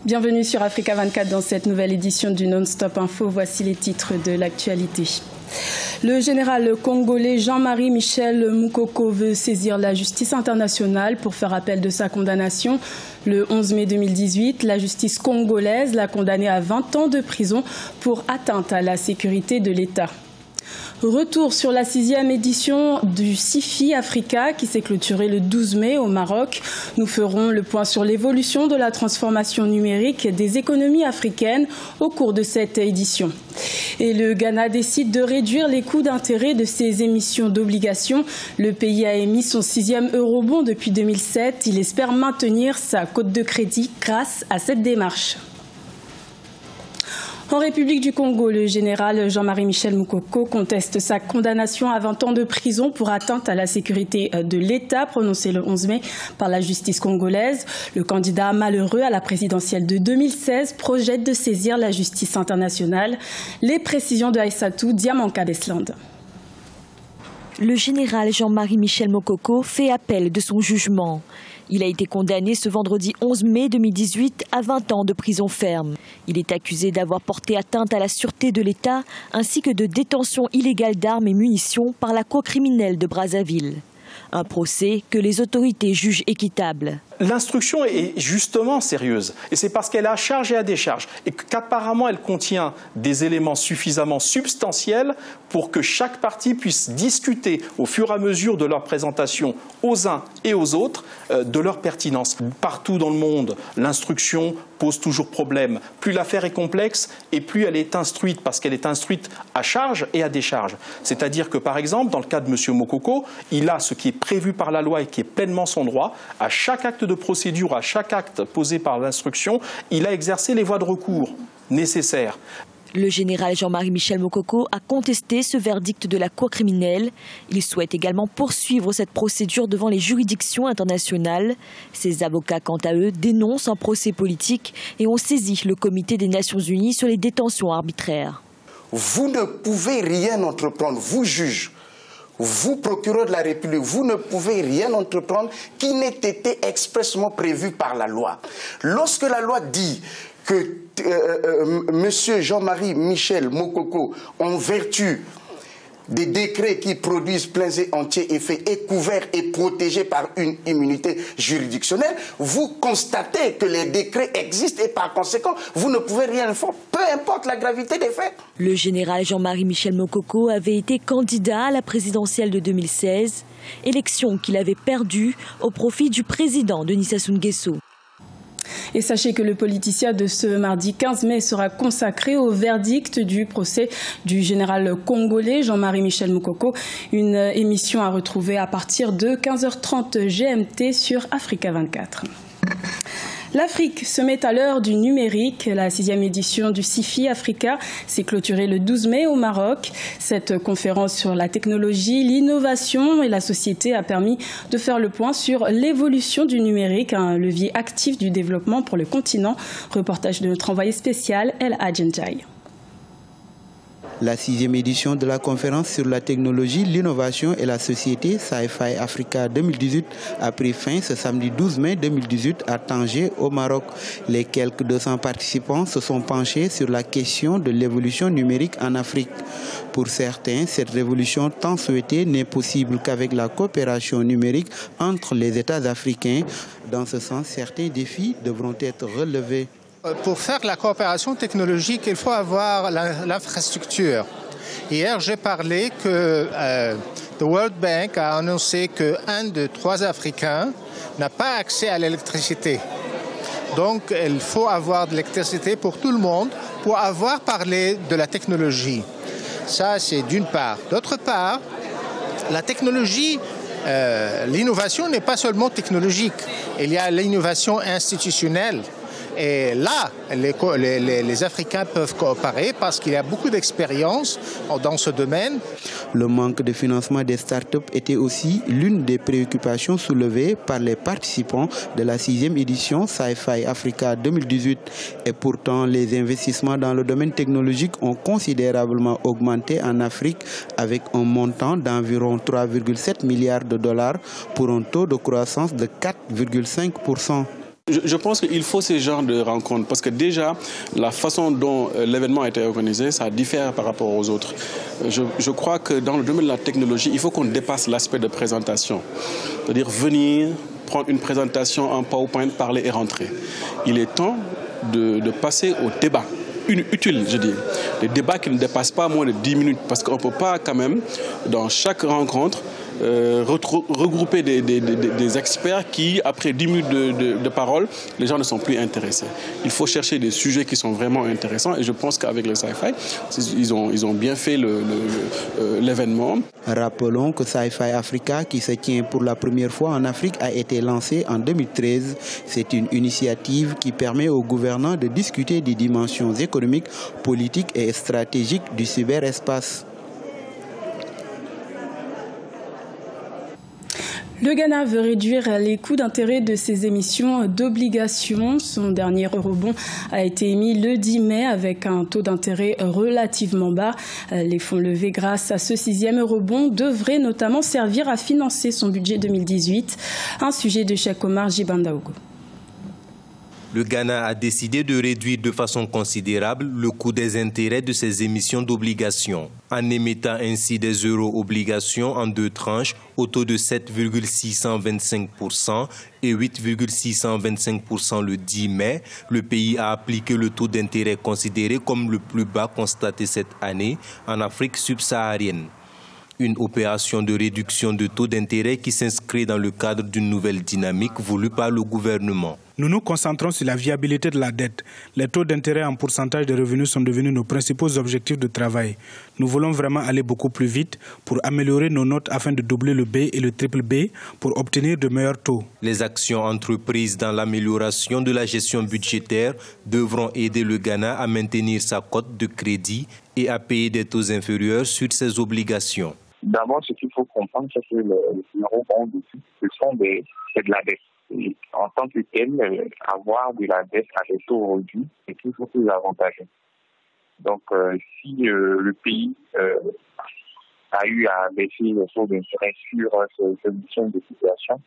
Bienvenue sur Africa 24 dans cette nouvelle édition du Non-Stop Info. Voici les titres de l'actualité. Le général congolais Jean-Marie Michel Moukoko veut saisir la justice internationale pour faire appel de sa condamnation. Le 11 mai 2018, la justice congolaise l'a condamné à 20 ans de prison pour atteinte à la sécurité de l'État. Retour sur la 6e édition du CIFI Africa qui s'est clôturée le 12 mai au Maroc. Nous ferons le point sur l'évolution de la transformation numérique des économies africaines au cours de cette édition. Et le Ghana décide de réduire les coûts d'intérêt de ses émissions d'obligations. Le pays a émis son 6e eurobond depuis 2007. Il espère maintenir sa cote de crédit grâce à cette démarche. En République du Congo, le général Jean-Marie Michel Moukoko conteste sa condamnation à 20 ans de prison pour atteinte à la sécurité de l'État, prononcée le 11 mai par la justice congolaise. Le candidat malheureux à la présidentielle de 2016 projette de saisir la justice internationale. Les précisions de Aïssatou Diamanka-Besland. Le général Jean-Marie Michel Moukoko fait appel de son jugement. Il a été condamné ce vendredi 11 mai 2018 à 20 ans de prison ferme. Il est accusé d'avoir porté atteinte à la sûreté de l'État ainsi que de détention illégale d'armes et munitions par la cour criminelle de Brazzaville. Un procès que les autorités jugent équitable. L'instruction est justement sérieuse et c'est parce qu'elle est à charge et à décharge et qu'apparemment elle contient des éléments suffisamment substantiels pour que chaque partie puisse discuter au fur et à mesure de leur présentation aux uns et aux autres de leur pertinence. Partout dans le monde, l'instruction pose toujours problème. Plus l'affaire est complexe et plus elle est instruite parce qu'elle est instruite à charge et à décharge. C'est-à-dire que par exemple, dans le cas de M. Moukoko, il a ce qui est prévu par la loi et qui est pleinement son droit. À chaque acte de procédure, à chaque acte posé par l'instruction, il a exercé les voies de recours nécessaires. Le général Jean-Marie Michel Moukoko a contesté ce verdict de la cour criminelle. Il souhaite également poursuivre cette procédure devant les juridictions internationales. Ses avocats, quant à eux, dénoncent un procès politique et ont saisi le Comité des Nations Unies sur les détentions arbitraires. Vous ne pouvez rien entreprendre, vous juges. Vous, procureur de la République, vous ne pouvez rien entreprendre qui n'ait été expressément prévu par la loi. Lorsque la loi dit que M. Jean-Marie Michel Moukoko, en vertu des décrets qui produisent pleins et entiers effets, est couvert et protégé par une immunité juridictionnelle, vous constatez que les décrets existent et par conséquent, vous ne pouvez rien faire, peu importe la gravité des faits. Le général Jean-Marie Michel Moukoko avait été candidat à la présidentielle de 2016, élection qu'il avait perdue au profit du président Denis Sassou Nguesso. Et sachez que le politicien de ce mardi 15 mai sera consacré au verdict du procès du général congolais Jean-Marie Michel Moukoko. Une émission à retrouver à partir de 15h30 GMT sur Africa 24. L'Afrique se met à l'heure du numérique. La 6e édition du CIFI Africa s'est clôturée le 12 mai au Maroc. Cette conférence sur la technologie, l'innovation et la société a permis de faire le point sur l'évolution du numérique, un levier actif du développement pour le continent. Reportage de notre envoyé spécial, El Adjenjaï. La 6e édition de la conférence sur la technologie, l'innovation et la société, CIFI Africa 2018, a pris fin ce samedi 12 mai 2018 à Tanger, au Maroc. Les quelques 200 participants se sont penchés sur la question de l'évolution numérique en Afrique. Pour certains, cette révolution tant souhaitée n'est possible qu'avec la coopération numérique entre les États africains. Dans ce sens, certains défis devront être relevés. Pour faire la coopération technologique, il faut avoir l'infrastructure. Hier, j'ai parlé que the World Bank a annoncé qu'un de 3 Africains n'a pas accès à l'électricité. Donc, il faut avoir de l'électricité pour tout le monde pour avoir parlé de la technologie. Ça, c'est d'une part. D'autre part, la technologie, l'innovation n'est pas seulement technologique. Il y a l'innovation institutionnelle. Et là, les Africains peuvent coopérer parce qu'il y a beaucoup d'expérience dans ce domaine. Le manque de financement des startups était aussi l'une des préoccupations soulevées par les participants de la 6e édition CIFI Africa 2018. Et pourtant, les investissements dans le domaine technologique ont considérablement augmenté en Afrique avec un montant d'environ 3,7 milliards de dollars pour un taux de croissance de 4,5%. Je pense qu'il faut ce genre de rencontres parce que déjà, la façon dont l'événement a été organisé, ça diffère par rapport aux autres. Je crois que dans le domaine de la technologie, il faut qu'on dépasse l'aspect de présentation. C'est-à-dire venir, prendre une présentation en PowerPoint, parler et rentrer. Il est temps de passer au débat. Utile, je dis. Des débats qui ne dépassent pas moins de 10 minutes parce qu'on ne peut pas quand même, dans chaque rencontre, regrouper des experts qui, après 10 minutes de parole, les gens ne sont plus intéressés. Il faut chercher des sujets qui sont vraiment intéressants et je pense qu'avec le Sci-Fi, ils ont bien fait l'événement. Rappelons que Sci-Fi Africa, qui se tient pour la première fois en Afrique, a été lancé en 2013. C'est une initiative qui permet aux gouvernants de discuter des dimensions économiques, politiques et stratégiques du cyberespace. Le Ghana veut réduire les coûts d'intérêt de ses émissions d'obligations. Son dernier eurobond a été émis le 10 mai avec un taux d'intérêt relativement bas. Les fonds levés grâce à ce 6e eurobond devraient notamment servir à financer son budget 2018. Un sujet de Cheikh Omar Jibandaogo. Le Ghana a décidé de réduire de façon considérable le coût des intérêts de ses émissions d'obligations, en émettant ainsi des euro-obligations en 2 tranches au taux de 7,625% et 8,625% le 10 mai. Le pays a appliqué le taux d'intérêt considéré comme le plus bas constaté cette année en Afrique subsaharienne. Une opération de réduction de taux d'intérêt qui s'inscrit dans le cadre d'une nouvelle dynamique voulue par le gouvernement. Nous nous concentrons sur la viabilité de la dette. Les taux d'intérêt en pourcentage des revenus sont devenus nos principaux objectifs de travail. Nous voulons vraiment aller beaucoup plus vite pour améliorer nos notes afin de doubler le B et le triple B pour obtenir de meilleurs taux. Les actions entreprises dans l'amélioration de la gestion budgétaire devront aider le Ghana à maintenir sa cote de crédit et à payer des taux inférieurs sur ses obligations. D'abord, ce qu'il faut comprendre, c'est que les eurobonds, ce sont de la dette. Et en tant que tel, avoir de la dette à des taux réduits, c'est toujours plus avantageux. Donc, si le pays a eu à baisser le taux d'intérêt sur ces émissions de situation,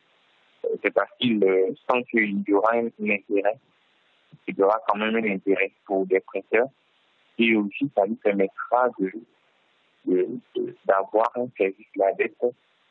c'est parce qu'il sent qu'il y aura un intérêt, il y aura quand même un intérêt pour des prêteurs, et aussi ça lui permettra d'avoir un service de la dette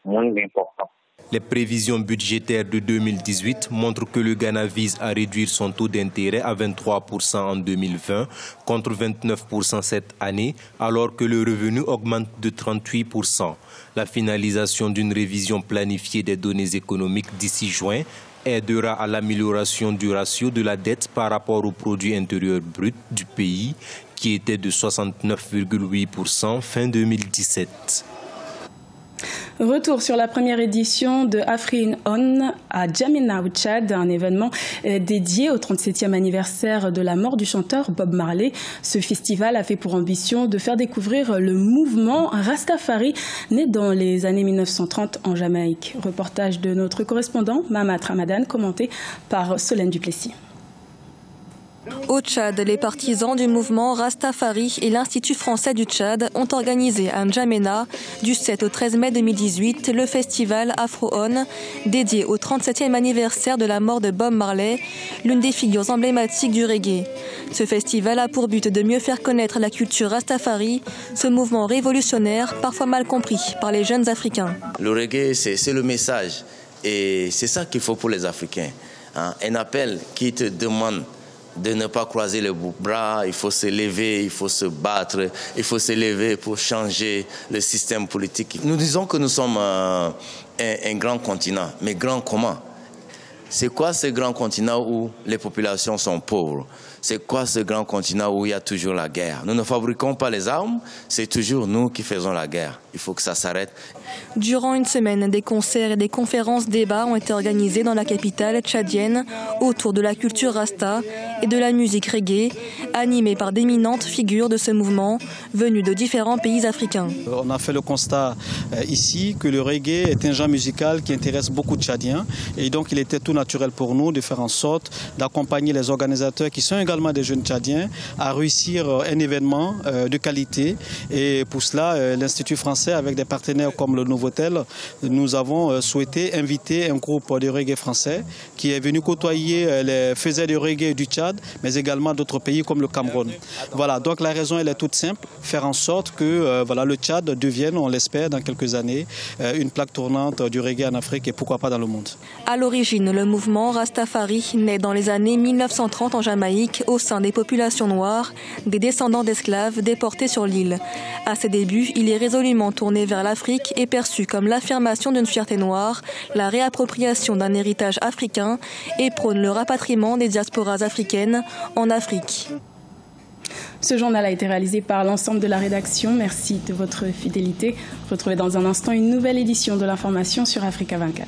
moins important. Les prévisions budgétaires de 2018 montrent que le Ghana vise à réduire son taux d'intérêt à 23% en 2020 contre 29% cette année, alors que le revenu augmente de 38%. La finalisation d'une révision planifiée des données économiques d'ici juin aidera à l'amélioration du ratio de la dette par rapport au produit intérieur brut du pays, qui était de 69,8% fin 2017. Retour sur la première édition de Afri On à N'Djamena au Tchad, un événement dédié au 37e anniversaire de la mort du chanteur Bob Marley. Ce festival a fait pour ambition de faire découvrir le mouvement Rastafari, né dans les années 1930 en Jamaïque. Reportage de notre correspondant Mamat Ramadan, commenté par Solène Duplessis. Au Tchad, les partisans du mouvement Rastafari et l'Institut français du Tchad ont organisé à N'Djamena, du 7 au 13 mai 2018, le festival Afro-On, dédié au 37e anniversaire de la mort de Bob Marley, l'une des figures emblématiques du reggae. Ce festival a pour but de mieux faire connaître la culture Rastafari, ce mouvement révolutionnaire parfois mal compris par les jeunes Africains. Le reggae, c'est le message et c'est ça qu'il faut pour les Africains. Un appel qui te demande de ne pas croiser les bras, il faut se lever, il faut se battre, il faut se lever pour changer le système politique. Nous disons que nous sommes un grand continent, mais grand comment? C'est quoi ce grand continent où les populations sont pauvres? C'est quoi ce grand continent où il y a toujours la guerre? Nous ne fabriquons pas les armes, c'est toujours nous qui faisons la guerre. Il faut que ça s'arrête. Durant une semaine, des concerts et des conférences débats ont été organisés dans la capitale tchadienne autour de la culture rasta et de la musique reggae, animée par d'éminentes figures de ce mouvement venues de différents pays africains. On a fait le constat ici que le reggae est un genre musical qui intéresse beaucoup de Tchadiens et donc il était tout naturel pour nous de faire en sorte d'accompagner les organisateurs qui sont également des jeunes Tchadiens à réussir un événement de qualité et pour cela l'Institut français français, avec des partenaires comme le Novotel, nous avons souhaité inviter un groupe de reggae français qui est venu côtoyer les faiseurs de reggae du Tchad, mais également d'autres pays comme le Cameroun. Voilà, donc la raison elle est toute simple, faire en sorte que le Tchad devienne, on l'espère dans quelques années, une plaque tournante du reggae en Afrique et pourquoi pas dans le monde. À l'origine, le mouvement Rastafari naît dans les années 1930 en Jamaïque au sein des populations noires, des descendants d'esclaves déportés sur l'île. À ses débuts, il est résolument tourné vers l'Afrique et perçu comme l'affirmation d'une fierté noire, la réappropriation d'un héritage africain et prône le rapatriement des diasporas africaines en Afrique. Ce journal a été réalisé par l'ensemble de la rédaction. Merci de votre fidélité. Retrouvez dans un instant une nouvelle édition de l'information sur Africa 24.